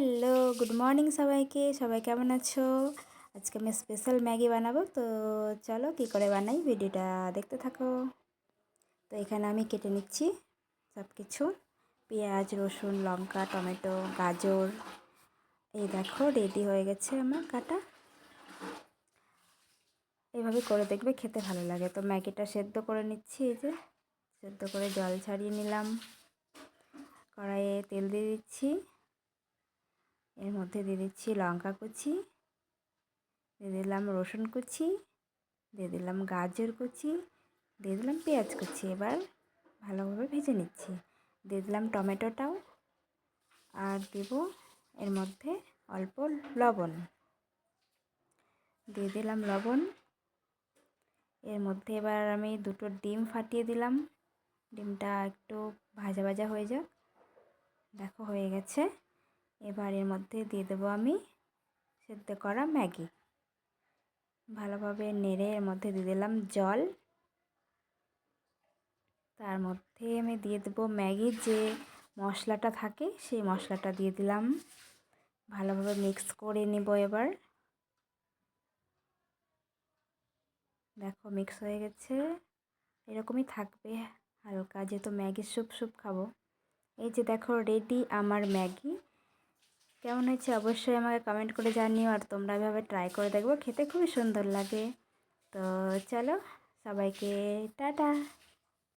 Hello, good morning সবাইকে। সবাই কেমন আছো? আজকে আমি স্পেশাল ম্যাগি বানাবো, তো চলো কী করে বানাই ভিডিওটা দেখতে থাকো। তো এখানে আমি কেটে নিচ্ছি সব কিছু, পেঁয়াজ, রসুন, লঙ্কা, টমেটো, গাজর। এই দেখো রেডি হয়ে গেছে আমার কাটা। এইভাবে করে দেখবে, খেতে ভালো লাগে। তো ম্যাগিটা সেদ্ধ করে নিচ্ছি। এই যে সেদ্ধ করে জল ছাড়িয়ে নিলাম। কড়াইয়ে তেল দিয়ে দিচ্ছি, এর মধ্যে দিয়ে দিচ্ছি লঙ্কা কুচি, দিয়ে দিলাম রসুন কুচি, দিয়ে দিলাম গাজর কুচি, দিয়ে দিলাম পেঁয়াজ কুচি। এবার ভালোভাবে ভেজে নিচ্ছি। দিয়ে দিলাম টমেটোটাও, আর দেব এর মধ্যে অল্প লবণ। দিয়ে দিলাম লবণ। এর মধ্যে এবার আমি দুটো ডিম ফাটিয়ে দিলাম। ডিমটা একটু ভাজা ভাজা হয়ে যাক। দেখো হয়ে গেছে। এবার এর মধ্যে দিয়ে দেবো আমি সেদ্ধ করা ম্যাগি। ভালোভাবে নেড়ে এর মধ্যে দিয়ে দিলাম জল। তার মধ্যে আমি দিয়ে দেবো ম্যাগির যে মশলাটা থাকে, সেই মশলাটা দিয়ে দিলাম। ভালোভাবে মিক্স করে নেব। এবার দেখো মিক্স হয়ে গেছে। এরকমই থাকবে হালকা, যেহেতু ম্যাগির স্যুপ স্যুপ খাবো। এই যে দেখো রেডি আমার ম্যাগি। কেমন হয়েছে অবশ্যই আমাকে কমেন্ট করে জানিও, আর তোমরা এভাবে ট্রাই করে দেখবো, খেতে খুবই সুন্দর লাগে। তো চলো সবাইকে টাটা।